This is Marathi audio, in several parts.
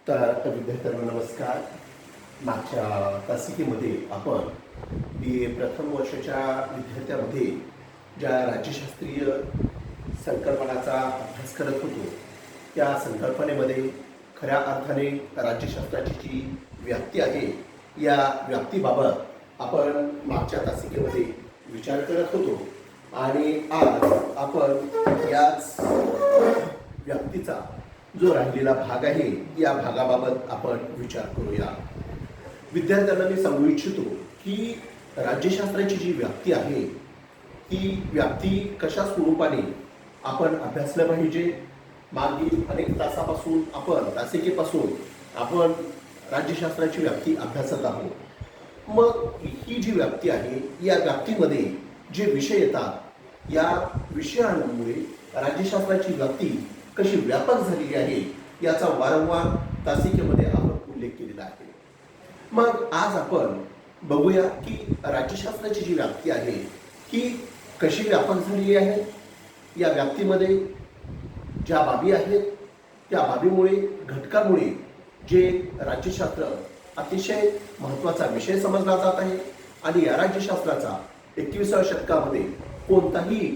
तर विद्यार्थ्यांना नमस्कार. मागच्या तासिकेमध्ये आपण प्रथम वर्षाच्या विद्यार्थ्यामध्ये ज्या राज्यशास्त्रीय संकल्पनाचा अभ्यास करत होतो त्या संकल्पनेमध्ये खऱ्या अर्थाने राज्यशास्त्राची जी व्याप्ती आहे या व्याप्तीबाबत आपण मागच्या तासिकेमध्ये विचार करत होतो आणि आज आपण याच व्याप्तीचा जो राहिलेला भाग आहे या भागाबाबत आपण विचार करूया. विद्यार्थ्यांना मी सांगू इच्छितो की राज्यशास्त्राची जी व्याप्ती आहे ती व्याप्ती कशा स्वरूपाने आपण अभ्यासलं पाहिजे. मागील अनेक तासापासून तासिकेपासून आपण राज्यशास्त्राची व्याप्ती अभ्यासत आहोत. मग ही जी व्याप्ती आहे या व्याप्तीमध्ये जे विषय येतात या विषयांमुळे राज्यशास्त्राची व्याप्ती कशी व्यापक झालेली आहे याचा वारंवार तासिकेमध्ये आपण उल्लेख केलेला आहे. मग आज आपण बघूया की राज्यशास्त्राची जी व्याप्ती आहे ही कशी व्यापक झालेली आहे. या व्याप्तीमध्ये ज्या बाबी आहेत त्या बाबीमुळे घटकामुळे जे राज्यशास्त्र अतिशय महत्त्वाचा विषय समजला जात आहे आणि या राज्यशास्त्राचा 21व्या शतकामध्ये कोणताही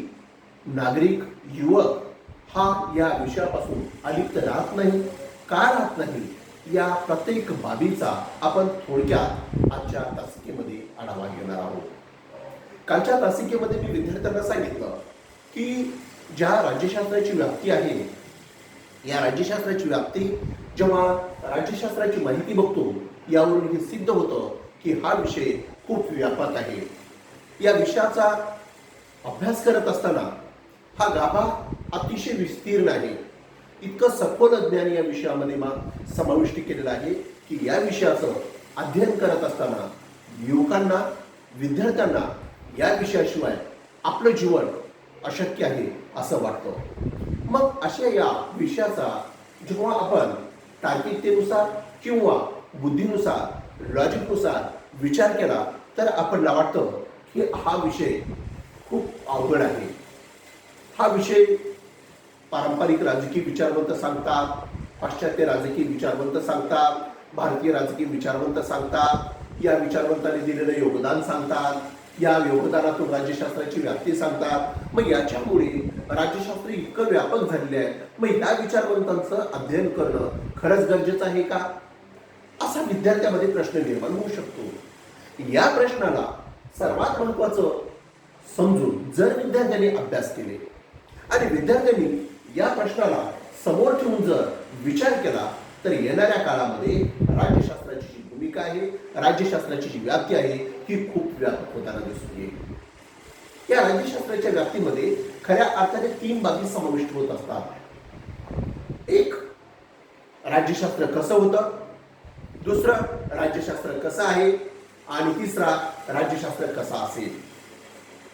नागरिक युवक हा या विषयापासून अलिप्त राहत नाही. का राहत नाही या प्रत्येक बाबीचा आपण थोडक्यात आजच्या तासिकेमध्ये आढावा घेणार आहोत. कालच्या तासिकेमध्ये मी विद्यार्थ्यांना सांगितलं की ज्या राज्यशास्त्राची व्याप्ती आहे या राज्यशास्त्राची व्याप्ती जेव्हा राज्यशास्त्राची माहिती बघतो यावरून हे सिद्ध होतं की हा विषय खूप व्यापक आहे. या विषयाचा अभ्यास करत असताना हा गाभा अतिशय विस्तीर्ण आहे. इतकं सखोल ज्ञान या विषयामध्ये समाविष्ट केलेलं आहे की या विषयाचं अध्ययन करत असताना युवकांना विद्यार्थ्यांना या विषयाशिवाय आपलं जीवन अशक्य आहे असं वाटतं. मग अशा या विषयाचा जेव्हा आपण तार्किकतेनुसार किंवा बुद्धीनुसार लॉजिकनुसार विचार केला तर आपल्याला वाटतं की हा विषय खूप अवघड आहे. हा विषय पारंपरिक राजकीय विचारवंत सांगतात, पाश्चात्य राजकीय विचारवंत सांगतात, भारतीय राजकीय विचारवंत सांगतात, या विचारवंतांनी दिलेलं योगदान सांगतात, या योगदानातून राज्यशास्त्राची व्याप्ती सांगतात. मग याच्यामुळे राज्यशास्त्र इतकं व्यापक झालेलं आहे. मग या विचारवंतांचं अध्ययन करणं खरंच गरजेचं आहे का असा विद्यार्थ्यामध्ये प्रश्न निर्माण होऊ शकतो. या प्रश्नाला सर्वात महत्त्वाचं समजून जर विद्यार्थ्यांनी अभ्यास केले आणि विद्यार्थ्यांनी या प्रश्नाला समोर ठेवून जर विचार केला तर येणाऱ्या काळामध्ये राज्यशास्त्राची जी भूमिका आहे राज्यशास्त्राची जी व्याप्ती आहे ही खूप व्यापक होताना दिसून येईल. या राज्यशास्त्राच्या व्याप्तीमध्ये खऱ्या अर्थाने 3 बाबी समाविष्ट होत असतात. एक, राज्यशास्त्र कसं होतं, दुसरं राज्यशास्त्र कसं आहे आणि तिसरा राज्यशास्त्र कसा असेल.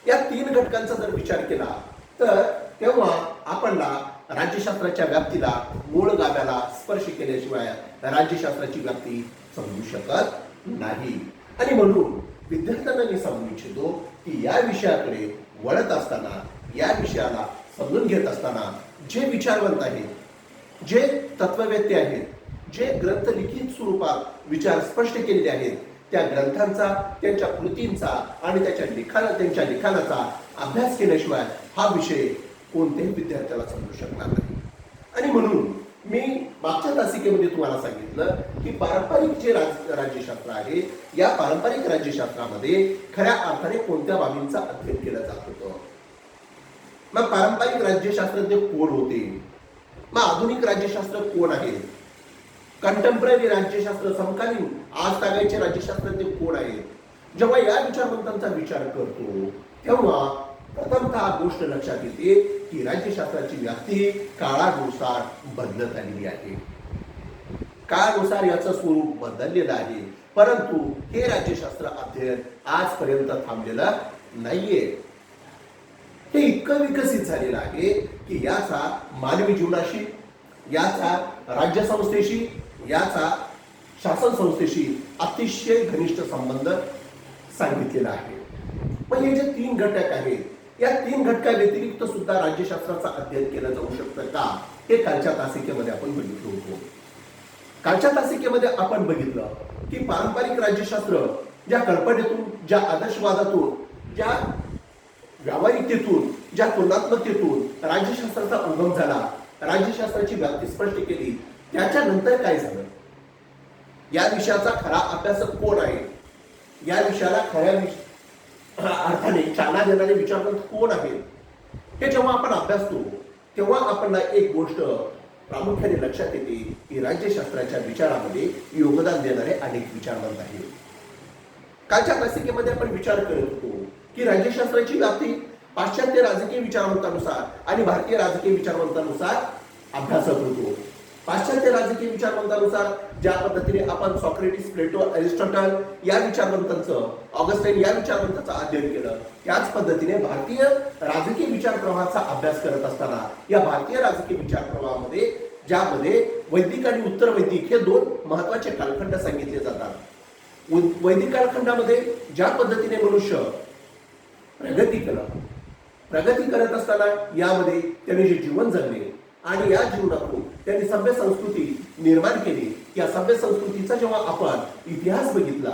या 3 घटकांचा जर विचार केला तर तेव्हा आपणला राज्यशास्त्राच्या व्याप्तीला मूळ गाभ्याला स्पर्श केल्याशिवाय राज्यशास्त्राची व्याप्ती समजू शकत नाही. आणि म्हणून विद्यार्थ्यांना मी सांगू इच्छितो की या विषयाकडे वळत असताना या विषयाला समजून घेत असताना जे विचारवंत आहेत, जे तत्ववेत्ते आहेत, जे ग्रंथ लिखित स्वरूपात विचार स्पष्ट केलेले आहेत त्या ग्रंथांचा, त्यांच्या कृतींचा आणि त्यांच्या लिखाणाचा अभ्यास केल्याशिवाय हा विषय कोणत्याही विद्यार्थ्याला समजू शकणार नाही. आणि म्हणून मी मागच्या तासिकेमध्ये तुम्हाला सांगितलं की पारंपरिक जे राज्यशास्त्र आहे या पारंपरिक राज्यशास्त्रामध्ये खऱ्या अर्थाने कोणत्या बाबींचा अध्ययन केलं जात होतं. मग पारंपरिक राज्यशास्त्रज्ञ कोण होते, मग आधुनिक राज्यशास्त्र कोण आहेत, कंटेम्पररी राज्यशास्त्र समकालीन आज तागायचे राज्यशास्त्रज्ञ कोण आहेत. जेव्हा या विचारवंतांचा विचार करतो तेव्हा प्रथमतः गोष्ट लक्षात येते की राज्यशास्त्राची व्याप्ती काळानुसार बदलत आलेली आहे. काळानुसार याचं स्वरूप बदललेलं आहे, परंतु हे राज्यशास्त्र अध्ययन आजपर्यंत थांबलेलं नाहीये. हे इतकं विकसित झालेलं आहे की याचा मानवी जीवनाशी, याचा राज्यसंस्थेशी, याचा शासन संस्थेशी अतिशय घनिष्ठ संबंध सांगितलेला आहे. पण हे जे 3 घटक आहेत या 3 घटका व्यतिरिक्त सुद्धा राज्यशास्त्राचं अध्ययन केलं जाऊ शकतं का हे कालच्या तासिकेमध्ये आपण बघितलं होतो. कालच्या तासिकेमध्ये आपण बघितलं की पारंपरिक राज्यशास्त्र ज्या कल्पनेतून, ज्या आदर्शवादातून, ज्या व्यावहारिकतेतून, ज्या तुलनात्मकतेतून राज्यशास्त्राचा उगम झाला, राज्यशास्त्राची व्याप्ती स्पष्ट केली, त्याच्यानंतर काय झालं, या विषयाचा खरा अभ्यासक कोण आहे, या विषयाला खऱ्या अर्थाने चालना देणारे विचारवंत कोण आहेत, हे जेव्हा आपण अभ्यासतो तेव्हा आपल्याला एक गोष्ट प्रामुख्याने लक्षात येते की राज्यशास्त्राच्या विचारामध्ये योगदान देणारे अनेक विचारवंत आहेत. कालच्या तासिकेमध्ये आपण विचार करत होतो की राज्यशास्त्राची व्याप्ती पाश्चात्य राजकीय विचारवंतानुसार आणि भारतीय राजकीय विचारवंतानुसार अभ्यासत होतो. पाश्चात्य राजकीय विचारवंतानुसार ज्या पद्धतीने आपण सॉक्रेटिस, प्लेटो, अरिस्टॉटल या विचारवंतांचं, ऑगस्टाईन या विचारवंतांचं अध्ययन केलं, त्याच पद्धतीने भारतीय राजकीय विचार प्रवाहाचा अभ्यास करत असताना या भारतीय राजकीय विचार प्रवाहामध्ये ज्यामध्ये वैदिक आणि उत्तर वैदिक हे दोन महत्वाचे कालखंड सांगितले जातात. वैदिक कालखंडामध्ये ज्या पद्धतीने मनुष्य प्रगती करत असताना यामध्ये त्यांनी जे जीवन जगले आणि या जीवनातून त्यांनी सभ्य संस्कृती निर्माण केली, या सभ्य संस्कृतीचा जेव्हा आपण इतिहास बघितला,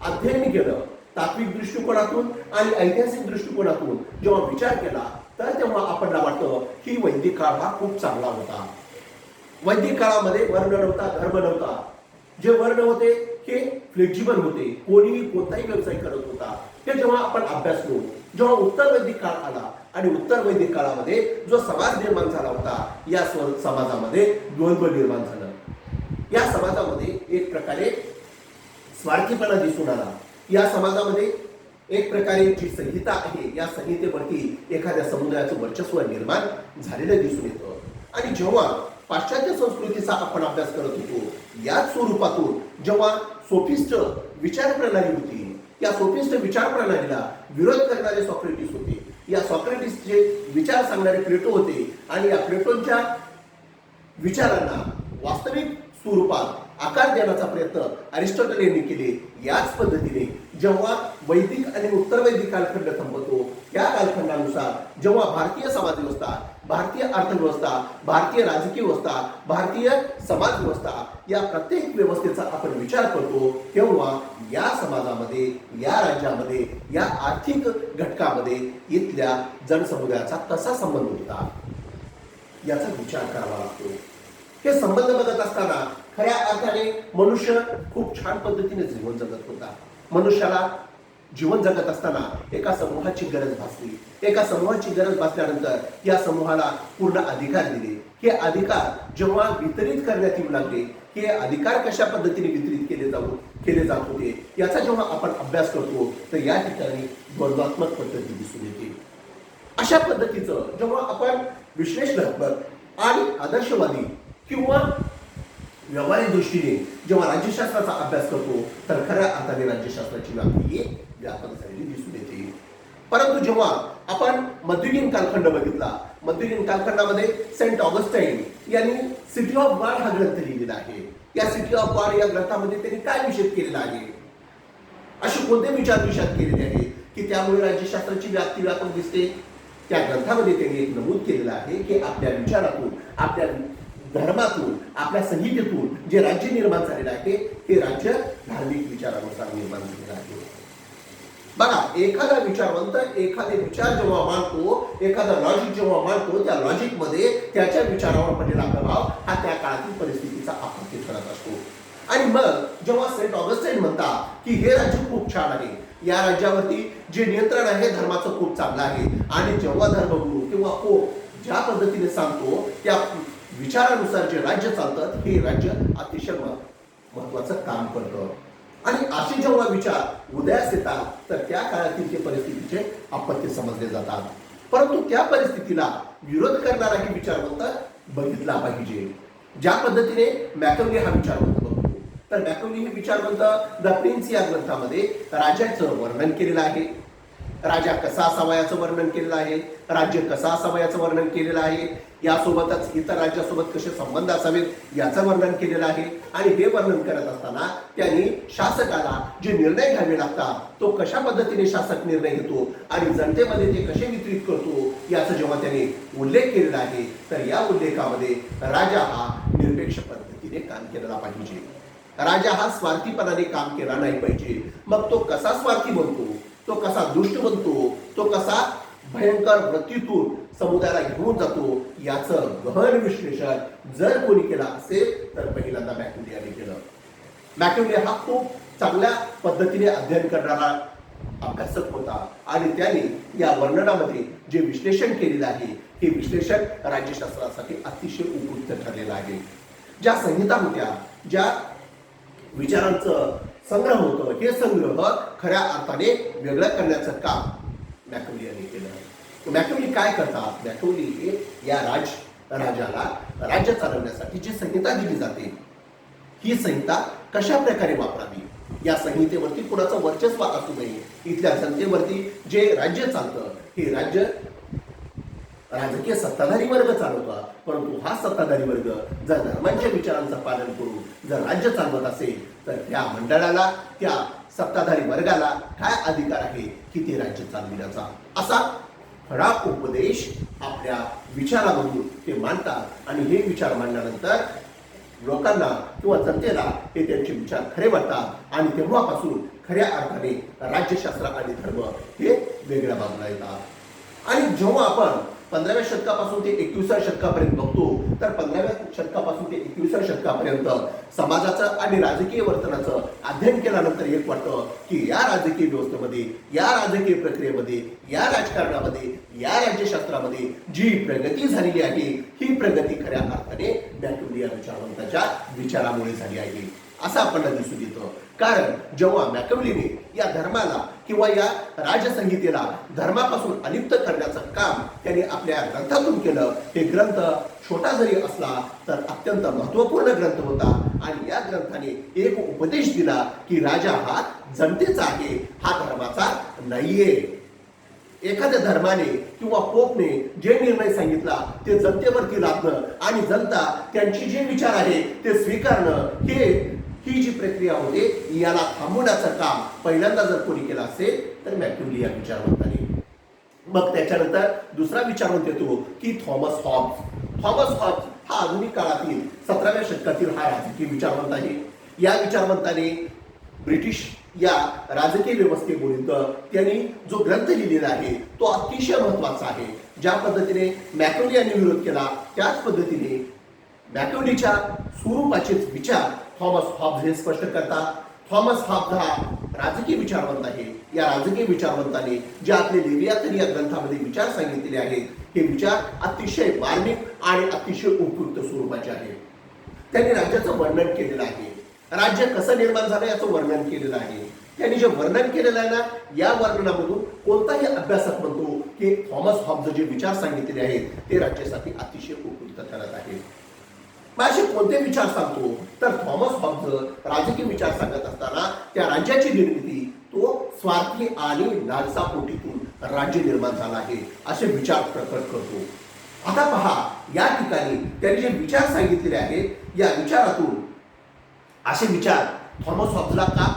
अध्ययन केलं, तात्विक दृष्टिकोनातून आणि ऐतिहासिक दृष्टिकोनातून जेव्हा विचार केला, तर तेव्हा आपल्याला वाटतं की वैदिक काळ हा खूप चांगला होता. वैदिक काळामध्ये वर्ण नव्हता, धर्म नव्हता. जे वर्ण होते हे फ्लेक्झिबल होते, कोणीही कोणताही व्यवसाय करत होता. हे जेव्हा आपण अभ्यासलो, जेव्हा उत्तर वैदिक काळ आला आणि उत्तर वैदिक काळामध्ये जो समाज निर्माण झाला होता, या समाजामध्ये द्वंद्व निर्माण झालं. या समाजामध्ये एक प्रकारे स्वार्थीपणा दिसून आला. या समाजामध्ये एक प्रकारे जी संहिता आहे, या संहितेवरती एखाद्या समुदायाचं वर्चस्व निर्माण झालेलं दिसून येतं. आणि जेव्हा पाश्चात्य संस्कृतीचा आपण अभ्यास करत होतो, याच स्वरूपातून जेव्हा सोफिस्ट विचार प्रणाली होती, या सोफिस्ट विचार प्रणालीला विरोध करणारे सॉक्रेटिस होते, या सॉक्रेटिसचे विचार सांगणारे प्लेटो होते आणि या प्लेटोंच्या विचारांना वास्तविक स्वरूपात आकार देण्याचा प्रयत्न अरिस्टॉटल यांनी केले. याच पद्धतीने जेव्हा वैदिक आणि उत्तर वैदिक कालखंड संपतो, या कालखंडानुसार जेव्हा भारतीय समाजव्यवस्था, भारतीय अर्थव्यवस्था, भारतीय राजकीय व्यवस्था, भारतीय समाज व्यवस्था या प्रत्येक व्यवस्थेचा आपण विचार करतो, तेव्हा या समाजामध्ये, या राज्यामध्ये, या आर्थिक घटकामध्ये इथल्या जनसमुदायाचा कसा संबंध होता याचा विचार करावा लागतो. हे संबंध बघत असताना खऱ्या अर्थाने मनुष्य खूप छान पद्धतीने जीवन जगत होता. मनुष्याला जीवन जगत असताना एका समूहाची गरज भासली. एका समूहाची गरज भासल्यानंतर या समूहाला पूर्ण अधिकार दिले. हे अधिकार जेव्हा वितरित करण्यात येऊ लागले, हे अधिकार कशा पद्धतीने वितरित केले जात होते याचा जेव्हा आपण अभ्यास करतो, तर या ठिकाणी द्वंद्वात्मक पद्धती दिसून येते. अशा पद्धतीचं जेव्हा आपण विश्लेषणात्मक आणि आदर्शवादी किंवा व्यावहारिक दृष्टीने जेव्हा राज्यशास्त्राचा अभ्यास करतो, तर खऱ्या अर्थाने राज्यशास्त्राची व्याप्ती व्यापक झालेली दिसून येते. परंतु जेव्हा आपण मध्ययुगीन कालखंड बघितला, मध्ययुगीन कालखंडामध्ये सेंट ऑगस्टाईन यांनी सिटी ऑफ गॉड हा ग्रंथ लिहिलेला आहे. या सिटी ऑफ गॉड या ग्रंथामध्ये त्यांनी काय विषद केलेला आहे, असे कोणते विचार विषद केलेले आहेत की त्यामुळे राज्यशास्त्राची व्याप्ती व्यापक दिसते. त्या ग्रंथामध्ये त्यांनी एक नमूद केलेलं आहे की आपल्या विचारातून, आपल्या धर्मातून, आपल्या संहितेतून जे राज्य निर्माण झालेलं आहे, हे राज्य धार्मिक विचारानुसार निर्माण झालेलं आहे. बघा, एखादा विचारवंत एखादे विचार जेव्हा मांडतो, एखादा लॉजिक जेव्हा मांडतो, त्या लॉजिक मध्ये त्याच्या विचारावर पडलेला प्रभाव हा त्या काळातील परिस्थितीचा आपत्ती ठरत असतो. आणि मग जेव्हा सेंट ऑगस्टाईन म्हणतात की हे राज्य खूप छान आहे, या राज्यावरती जे नियंत्रण आहे धर्माचं खूप चांगलं आहे, आणि जेव्हा धर्मगुरू किंवा पोप ज्या पद्धतीने सांगतो त्या विचारानुसार जे राज्य चालतं, हे राज्य अतिशय महत्वाचं काम करतं. आणि असे जेव्हा विचार उदयास येतात, तर त्या काळातील ते परिस्थितीचे आपत्ती समजले जातात. परंतु त्या परिस्थितीला विरोध करणारा ही विचारवंत बघितला पाहिजे. ज्या पद्धतीने मॅकॅवली हा विचारवंत बघतो, तर मॅकॅवली हे विचारवंत द प्रिन्स या ग्रंथामध्ये राजाचं वर्णन केलेलं आहे. राजा कसा असावा याचं वर्णन केलेलं आहे, राज्य कसा असावा याचं वर्णन केलेलं आहे, यासोबतच इतर राज्यासोबत कसे संबंध असावेत याचं वर्णन केलेलं आहे. आणि हे वर्णन करत असताना त्यांनी शासकाला जे निर्णय घ्यावे लागतात, तो कशा पद्धतीने शासक निर्णय घेतो आणि जनतेमध्ये ते कसे वितरित करतो याचा जेव्हा त्यांनी उल्लेख केलेला आहे, तर या उल्लेखामध्ये राजा हा निरपेक्ष पद्धतीने काम केलेला पाहिजे. राजा हा स्वार्थीपणाने काम केला नाही पाहिजे. मग तो कसा स्वार्थी बनतो, तो कसा दुष्ट बनतो, तो कसा भयंकर वृत्तीतून समुदायाला घेऊन जातो, याचं गहन विश्लेषण जर कोणी केलं असेल तर पहिल्यांदा मॅकॅव्हिलियाने केलं. मॅकॅव्हिलिया हा खूप चांगल्या पद्धतीने अध्ययन करणारा अभ्यासक होता आणि त्याने या वर्णनामध्ये जे विश्लेषण केलेलं आहे हे विश्लेषण राज्यशास्त्रासाठी अतिशय उपयुक्त ठरलेलं आहे. ज्या संहिता होत्या, ज्या विचारांचं संग्रह होतं, हे संग्रह खऱ्या अर्थाने वेगळं करण्याचं काम मॅकॅव्हिलियाने केलं. मॅकॅव्हिली काय करतात? मॅकॅव्हिली या राजाला राज्य चालवण्यासाठी जी संहिता दिली जाते, ही संहिता कशा प्रकारे वापरावी, या संहितेवरती कुणाचं वर्चस्व असू नये, इथल्या जनतेवरती जे राज्य चालतं हे राज्य राजकीय सत्ताधारी वर्ग चालवता, परंतु हा सत्ताधारी वर्ग जर धर्मांच्या विचारांचं पालन करून जर राज्य चालवत असेल तर त्या मंडळाला, त्या सत्ताधारी वर्गाला काय अधिकार आहे की ते राज्य चालविण्याचा, असा खरा उपदेश आपल्या विचारामधून ते मांडतात. आणि हे विचार मांडल्यानंतर लोकांना किंवा जनतेला हे त्यांचे विचार खरे वाटतात आणि तेव्हापासून खऱ्या अर्थाने राज्यशास्त्र आणि धर्म हे वेगळ्या बाजूला येतात. आणि जेव्हा आपण 15व्या शतकापासून ते 21व्या शतकापर्यंत बघतो तर 15व्या शतकापासून ते 21व्या शतकापर्यंत समाजाचं आणि राजकीय वर्तनाचं अध्ययन केल्यानंतर एक वाटतं की या राजकीय व्यवस्थेमध्ये, या राजकीय प्रक्रियेमध्ये, या राजकारणामध्ये, या राज्यशास्त्रामध्ये जी प्रगती झालेली आहे ही प्रगती खऱ्या अर्थाने मॅकॅव्हिलिया विचारवंताच्या विचारामुळे झाली आहे असं आपल्याला दिसून येतं. कारण जेव्हा मॅकॅव्हिलीने या धर्माला किंवा या राजसंहितेला धर्मापासून अलिप्त करण्याचं काम त्यांनी आपल्या ग्रंथातून केलं, हे ग्रंथ छोटा जरी असला तर अत्यंत महत्वपूर्ण ग्रंथ होता. आणि या ग्रंथाने एक उपदेश दिला की राजा हा जनतेचा आहे, हा धर्माचा नाहीये. एखाद्या धर्माने किंवा पोपने जे निर्णय सांगितला ते जनतेवरती लादणं आणि जनता त्यांची जे विचार आहे ते स्वीकारणं, ही जी प्रक्रिया होते याला थांबवण्याचं काम पहिल्यांदा जर कोणी केलं असेल तर मॅकॅव्हिलिया विचारवंताने. मग त्याच्यानंतर दुसरा विचारवंत येतो की थॉमस हॉब्स. थॉमस हॉब्स हा आधुनिक काळातील 17व्या शतकातील हा राजकीय विचारवंत आहे. या विचारवंताने ब्रिटिश या राजकीय व्यवस्थेपर्यंत त्यांनी जो ग्रंथ लिहिलेला आहे तो अतिशय महत्वाचा आहे. ज्या पद्धतीने मॅकॅव्हिलियाने विरोध केला त्याच पद्धतीने मॅकॅव्हिलीच्या स्वरूपाचेच विचार थॉमस हॉब्स हे स्पष्ट करतात. थॉमस हॉब्स हा राजकीय विचारवंत आहे. या राजकीय विचारवंताने जे आपले लेवियाथन या ग्रंथामध्ये विचार सांगितलेले आहेत हे विचार अतिशय मार्मिक आणि अतिशय उपयुक्त स्वरूपाचे आहेत. त्यांनी राज्याचं वर्णन केलेलं आहे, राज्य कसं निर्माण झालं याचं वर्णन केलेलं आहे. त्यांनी जे वर्णन केलेलं आहे ना, या वर्णनामधून कोणताही अभ्यासक म्हणतो की थॉमस हॉब्स जे विचार सांगितलेले आहेत ते राज्यासाठी अतिशय उपयुक्त ठरत आहेत. असे कोणते विचार सांगतो तर थॉमस हॉब्स राजकीय विचार सांगत असताना त्या राज्याची निर्मिती तो स्वार्थी आणि लालसापोटीतून राज्य निर्माण झाला आहे असे विचार प्रकट करतो. आता पहा, या ठिकाणी त्यांनी जे विचार सांगितलेले आहेत या विचारातून असे विचार थॉमस हॉब्सला का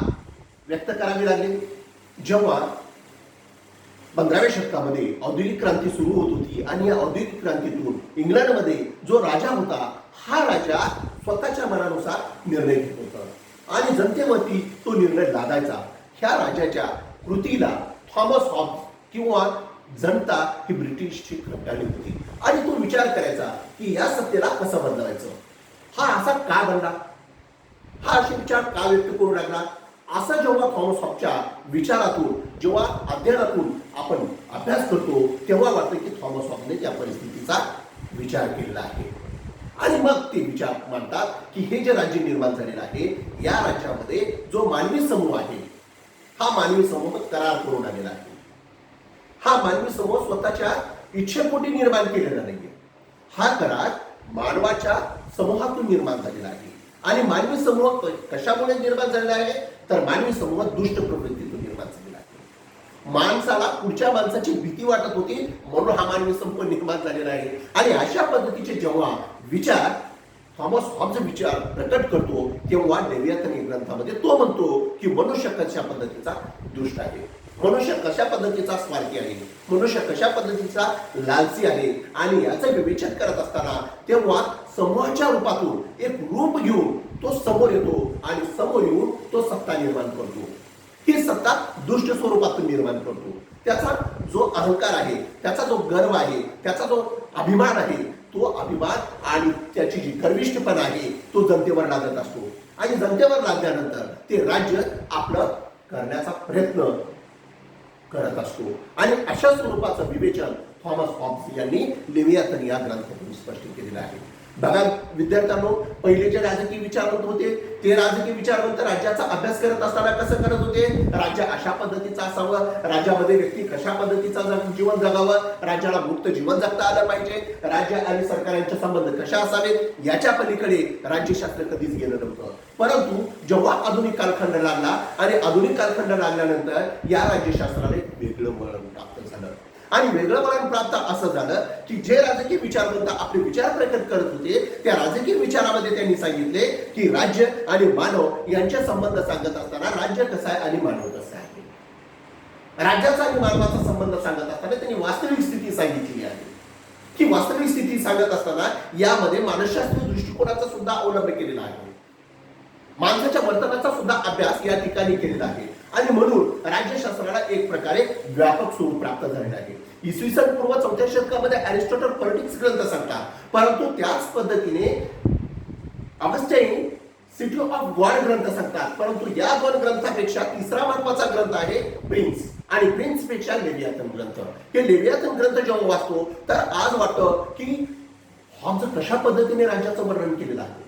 व्यक्त करावे लागले? जेव्हा 15व्या शतकामध्ये औद्योगिक क्रांती सुरू होत होती आणि या औद्योगिक क्रांतीतून इंग्लंडमध्ये जो राजा होता हा राजा स्वतःच्या मनानुसार निर्णय घेत होता आणि जनतेवरती तो निर्णय लादायचा. ह्या राजाच्या कृतीला थॉमस हॉब्स किंवा जनता ही ब्रिटिशची खट्टाळी होती आणि तो विचार करायचा की या सत्तेला कसं बदलायचं, हा असा का बनला, हा असे विचार का व्यक्त करू लागला. असं जेव्हा थॉमस हॉब्सच्या विचारातून, जेव्हा अध्ययनातून आपण अभ्यास करतो तेव्हा वाटतं की थॉमस हॉब्सने त्या परिस्थितीचा विचार केलेला आहे. आणि मग ते विचार मांडतात की हे जे राज्य निर्माण झालेलं आहे या राज्यामध्ये जो मानवी समूह आहे हा मानवी समूह करार करून आलेला आहे. हा मानवी समूह स्वतःच्या इच्छेपोटी निर्माण केलेला नाहीये. हा करार मानवाच्या समूहातून निर्माण झालेला आहे. आणि मानवी समूह कशामुळे निर्माण झालेला आहे तर मानवी समूह दुष्ट प्रवृत्तीतून निर्माण झालेला आहे. माणसाला पुढच्या माणसाची भीती वाटत होती म्हणून हा मानवी समूह निर्माण झालेला आहे. आणि अशा पद्धतीचे जेव्हा विचार थॉमस हॉब्स विचार प्रकट करतो तेव्हा लेवियाथन ग्रंथामध्ये तो म्हणतो की मनुष्य कशा पद्धतीचा दुष्ट आहे, मनुष्य कशा पद्धतीचा स्वार्थी आहे, मनुष्य कशा पद्धतीचा लालची आहे. आणि याचं विवेचन करत असताना तेव्हा समूहाच्या रूपातून एक रूप घेऊन तो समोर येतो आणि समोर येऊन तो सत्ता निर्माण करतो. ही सत्ता दुष्ट स्वरूपातून निर्माण करतो. त्याचा जो अहंकार आहे, त्याचा जो गर्व आहे, त्याचा जो अभिमान आहे, तो अभिमान आणि त्याची जी गर्विष्ठपणा आहे तो जनतेवर लादत असतो. आणि जनतेवर लादल्यानंतर ते राज्य आपलं करण्याचा प्रयत्न करत असतो. आणि अशा स्वरूपाचं विवेचन थॉमस हॉब्स यांनी लेवियाथन या ग्रंथातून स्पष्ट केलेलं आहे. बघा विद्यार्थ्यांनो, पहिले जे राजकीय विचारवंत होते ते राजकीय विचारवंत राज्याचा अभ्यास करत असताना कसं करत होते? राज्य अशा पद्धतीचं असावं, राज्यामध्ये व्यक्ती कशा पद्धतीचा जीवन जगावं, राज्याला मुक्त जीवन जगता आलं पाहिजे, राज्य आणि सरकारांचे संबंध कशा असावेत याच्या पलीकडे राज्यशास्त्र कधीच गेलं नव्हतं. परंतु जेव्हा आधुनिक कालखंड लागला आणि आधुनिक कालखंड लागल्यानंतर या राज्यशास्त्राला एक वेगळं वळण प्राप्त झालं. आणि वेगळं वळण प्राप्त असं झालं की जे राजकीय विचारवंत आपले विचार प्रकट करत होते त्या राजकीय विचारामध्ये त्यांनी सांगितले की राज्य आणि मानव यांचे संबंध सांगत असताना राज्य कसा आहे आणि मानव कसा आहे, राज्याचा आणि मानवाचा संबंध सांगत असताना त्यांनी वास्तविक स्थिती सांगितली आहे. की वास्तविक स्थिती सांगत असताना यामध्ये मानसशास्त्रीय दृष्टिकोनाचा सुद्धा अवलंब केलेला आहे, माणसाच्या वर्तनाचा सुद्धा अभ्यास या ठिकाणी केलेला आहे. आणि म्हणून राज्यशास्त्राला एक प्रकारे व्यापक स्वरूप प्राप्त झालेलं आहे. इसवी सन पूर्व 4थ्या शतकामध्ये अरिस्टॉटल पॉलिटिक्स ग्रंथ सांगतात, परंतु त्याच पद्धतीने ऑगस्टाईन सिटी ऑफ गॉड ग्रंथ सांगतात. परंतु या दोन ग्रंथापेक्षा तिसरा महत्वाचा ग्रंथ आहे प्रिन्स, आणि प्रिन्स पेक्षा लेवियाथन ग्रंथ. हे लेवियाथन ग्रंथ जेव्हा वाचतो तर आज वाटतं की हॉब्स कशा पद्धतीने राज्याचं वर्णन केलेलं आहे,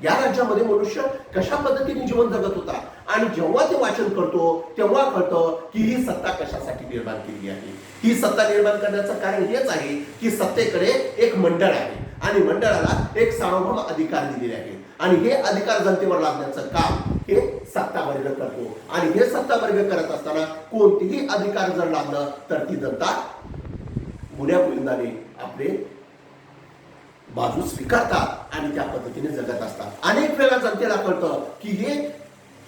या राज्यामध्ये मनुष्य कशा पद्धतीने जीवन जगत होता. आणि जेव्हा ते वाचन करतो तेव्हा कळतं की ही सत्ता कशासाठी निर्माण केली आहे. ही सत्ता निर्माण करण्याचं कारण हेच आहे की सत्तेकडे एक मंडळ आहे आणि मंडळाला एक सार्वभौम अधिकार दिलेले आहे. आणि हे अधिकार जनतेवर लादण्याचं काम हे सत्ता वर्ग करतो. आणि हे सत्ता वर्ग करत असताना कोणतेही अधिकार जर लादलं तर ती जनता गुण्यागोविंदाने आपले बाजू स्वीकारतात आणि त्या पद्धतीने जगत असतात. अनेक वेळा जनतेला कळतं की हे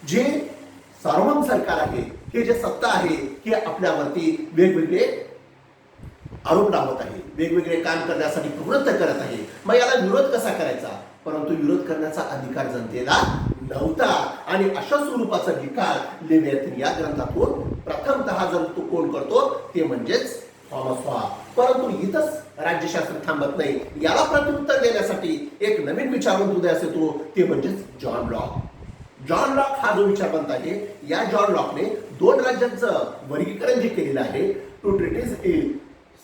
जे सार्वभौम सरकार आहे, हे जे सत्ता आहे, हे आपल्यावरती वेगवेगळे आरोप लावत आहे, वेगवेगळे काम करण्यासाठी प्रवृत्त करत आहे. मग याला विरोध कसा करायचा? परंतु विरोध करण्याचा अधिकार जनतेला नव्हता. आणि अशा स्वरूपाचा निकाल लेवियाथन या ग्रंथातून प्रथमतः जर तो कोण करतो ते म्हणजेच थॉमस हॉब्स. परंतु इथंच राज्यशास्त्र थांबत नाही. याला प्रत्युत्तर देण्यासाठी एक नवीन विचारवंत उदयास येतो, ते म्हणजेच जॉन लॉक. जॉन लॉक हा जो विचारवंत आहे, या जॉन लॉकने दोन राज्यांचं वर्गीकरण जे केलेलं आहे, टू ट्रीटीज इन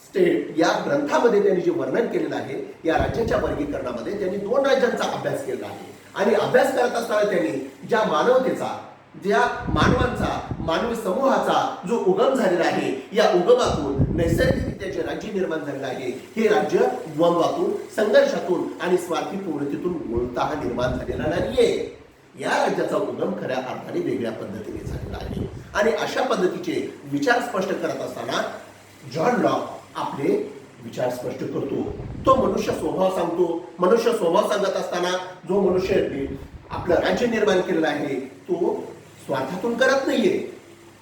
स्टेट या ग्रंथामध्ये त्यांनी जे वर्णन केलेलं आहे, या राज्याच्या वर्गीकरणामध्ये त्यांनी दोन राज्यांचा अभ्यास केला आहे. आणि अभ्यास करत असताना त्यांनी ज्या मानवतेचा, ज्या मानवांचा, मानवी समूहाचा जो उगम झालेला आहे, या उगमातून नैसर्गिकरित्या जे राज्य निर्माण झालेलं आहे, हे राज्य द्वंद्वातून, संघर्षातून आणि स्वार्थी प्रवृत्तीतून मूळतः निर्माण झालेला नाहीये. या राज्याचा उगम खऱ्या अर्थाने वेगळ्या पद्धतीने झालेला आहे. आणि अशा पद्धतीचे विचार स्पष्ट करत असताना जॉन लॉक आपले विचार स्पष्ट करतो. तो मनुष्य स्वभाव सांगतो. मनुष्य स्वभाव सांगत असताना जो मनुष्य आपलं राज्य निर्माण केलेला आहे, तो स्वार्थातून करत नाहीये,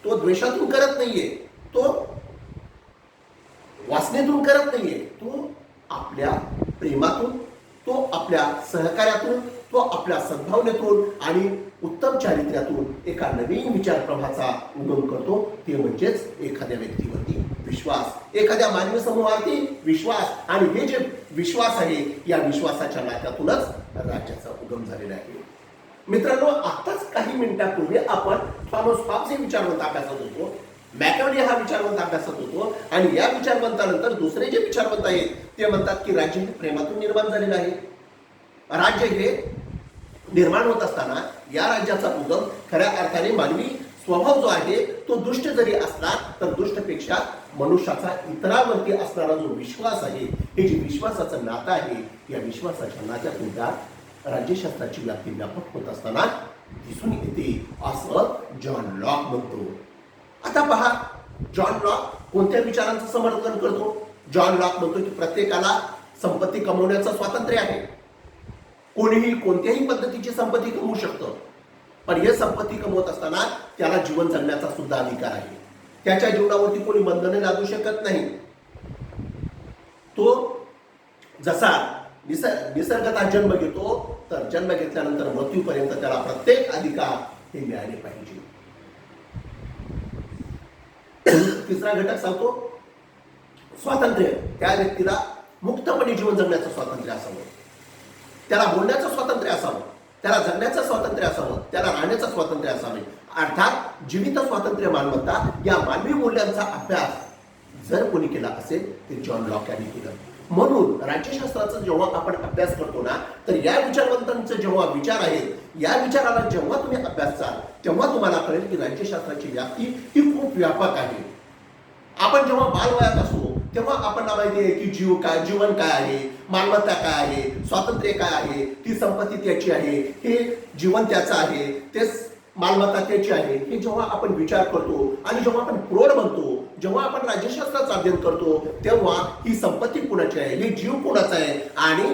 तो द्वेषातून करत नाहीये, तो वासनेतून करत नाहीये, तो आपल्या प्रेमातून, तो आपल्या सहकार्यातून, तो आपल्या सद्भावनेतून आणि उत्तम चारित्र्यातून एका नवीन विचार प्रवाहाचा उगम करतो. ते म्हणजेच एखाद्या व्यक्तीवरती विश्वास, एखाद्या मानवी समूहावरती विश्वास. आणि हे जे विश्वास आहे, या विश्वासाच्या नात्यातूनच राज्याचा उगम झालेला आहे. मित्रांनो, आताच काही मिनिटांपूर्वी आपण थॉमस हॉब्स हे विचारवंत अभ्यासत होतो, मॅकॅवली हा विचारवंत अभ्यासत होतो. आणि या विचारवंतानंतर दुसरे जे विचारवंत आहेत ते म्हणतात की राज्य हे प्रेमातून निर्माण झालेलं आहे. राज्य हे निर्माण होत असताना या राज्याचा उगम खऱ्या अर्थाने मानवी स्वभाव जो आहे तो दुष्ट जरी असला तर दुष्टपेक्षा मनुष्याचा इतरांवरती असणारा जो विश्वास आहे, हे जे विश्वासाचं नातं आहे, या विश्वासाच्या नात्यातून त्या राज्यशास्त्राची व्याप्ती व्यापक होत असताना दिसून येते, असं जॉन लॉक म्हणतो. आता पहा, जॉन लॉक कोणत्या विचारांचं समर्थन करतो? जॉन लॉक म्हणतो की प्रत्येकाला संपत्ती कमवण्याचं स्वातंत्र्य आहे. कोणीही कोणत्याही पद्धतीची संपत्ती कमवू शकतं, पण हे संपत्ती कमवत असताना त्याला जीवन जगण्याचा सुद्धा अधिकार आहे. त्याच्या जीवनावरती कोणी बंधने लादू शकत नाही. तो जसा निसर्गतः जन्म घेतो, तर जन्म घेतल्यानंतर मृत्यूपर्यंत त्याला प्रत्येक अधिकार हे मिळाले पाहिजे. तिसरा घटक सांगतो स्वातंत्र्य. त्या व्यक्तीला मुक्तपणे जीवन जगण्याचं स्वातंत्र्य असावं, त्याला बोलण्याचं स्वातंत्र्य असावं, त्याला जगण्याचं स्वातंत्र्य असावं, त्याला राहण्याचं स्वातंत्र्य असावे. अर्थात जीवित स्वातंत्र्य मालमत्ता या मानवी मूल्यांचा अभ्यास जर कोणी केला असेल ते जॉन लॉक यांनी केलं. म्हणून राज्यशास्त्राचा जेव्हा आपण अभ्यास करतो ना, तर या विचारवंतांचे जेव्हा विचार आहेत, या विचाराला जेव्हा तुम्ही अभ्यासाल तेव्हा तुम्हाला कळेल की राज्यशास्त्राची व्याप्ती ही खूप व्यापक आहे. आपण जेव्हा बालवयात असतो तेव्हा आपल्याला माहिती आहे की जीवन काय आहे, मालमत्ता काय आहे, स्वातंत्र्य काय आहे, ती संपत्ती त्याची आहे, हे जीवन त्याचं आहे, ते मालमत्ता त्याची आहे. हे जेव्हा आपण विचार करतो आणि जेव्हा आपण प्रौढ बनतो, जेव्हा आपण राज्यशास्त्राचं अध्ययन करतो, तेव्हा ही संपत्ती कुणाची आहे, हे जीव कुणाचा आहे आणि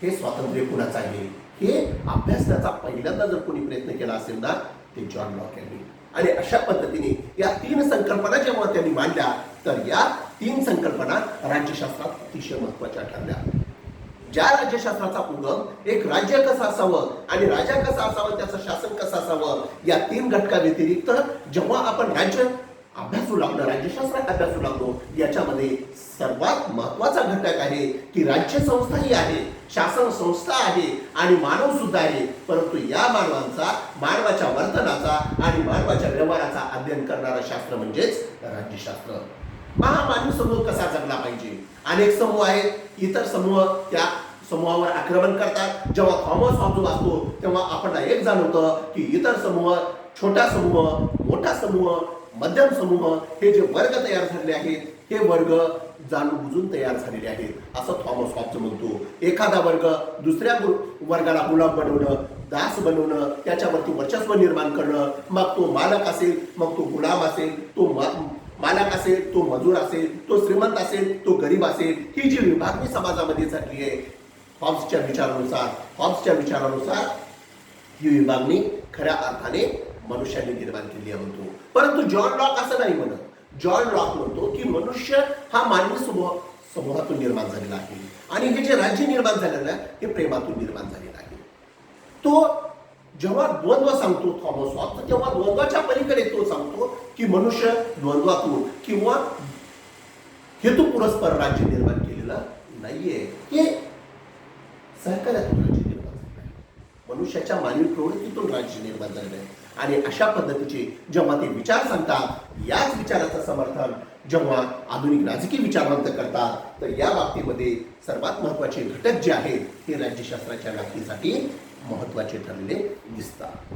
हे स्वातंत्र्य कुणाचं आहे, हे अभ्यासण्याचा पहिल्यांदा जर कोणी प्रयत्न केला असेल ना, ते जॉन लॉक यांनी. आणि अशा पद्धतीने या 3 संकल्पना जेव्हा त्यांनी मांडल्या, तर या 3 संकल्पना राज्यशास्त्रात अतिशय महत्वाच्या ठरल्या. ज्या राज्यशास्त्राचा उगम एक राज्य कसं असावं आणि राजा कसा असावा, त्याचं शासन कसं असावं, या 3 घटका व्यतिरिक्त जेव्हा आपण राज्य अभ्यासू लागलो, राज्यशास्त्र अभ्यासू लागलो, याच्यामध्ये सर्वात महत्वाचा घटक आहे की राज्य संस्था ही आहे, शासन संस्था आहे आणि मानव सुद्धा आहे. परंतु या मानवाच्या वर्तनाचा आणि मानवाच्या व्यवहाराचा अध्ययन करणारं शास्त्र म्हणजेच राज्यशास्त्र. हा मानवी समूह कसा जगला पाहिजे. अनेक समूह आहेत, इतर समूह त्या समूहावर आक्रमण करतात. जेव्हा थॉमस हॉब्स वाचतो तेव्हा आपल्याला एक जाणवतं की इतर समूह, छोटा समूह, मोठा समूह, मध्यम समूह, हे जे वर्ग तयार झालेले आहेत, हे वर्ग जाणून बुजून तयार झालेले आहेत असं थॉमस हॉब्स म्हणतो. एखादा वर्ग दुसऱ्या वर्गाला गुलाम बनवणं, दास बनवणं, त्याच्यावरती वर्चस्व निर्माण करणं, मग तो मालक असेल, मग तो गुलाम असेल, तो मालक असेल, तो मजूर असेल, तो श्रीमंत असेल, तो गरीब असेल, ही जी विभागणी समाजामध्ये झाली आहे हॉब्सच्या विचारानुसार ही विभागणी खऱ्या अर्थाने मनुष्याने निर्माण केली आहे म्हणतो. परंतु जॉन लॉक असं नाही म्हणत. जॉन लॉक म्हणतो की मनुष्य हा मानवी समूहातून निर्माण झालेला आहे आणि हे जे राज्य निर्माण झालेलं आहे हे प्रेमातून निर्माण झालेलं आहे. तो जेव्हा द्वंद्व सांगतो थॉमस हॉब्स, तेव्हा द्वंद्वाच्या पलीकडे तो सांगतो की मनुष्य द्वंद्वातून किंवा हेतू पुरस्पर राज्य निर्माण केलेलं नाहीये, हे सहकार्यातून राज्य निर्माण झालेलं आहे, मनुष्याच्या मानवी प्रवृत्तीतून राज्य निर्माण झालेलं आहे. आणि अशा पद्धतीचे जेव्हा ते विचार सांगतात, याच विचाराचं समर्थन जेव्हा आधुनिक राजकीय विचारवंत करतात, तर या बाबतीमध्ये सर्वात महत्वाचे घटक जे आहेत हे राज्यशास्त्राच्या व्याप्तीसाठी महत्वाचे ठरलेले दिसतात.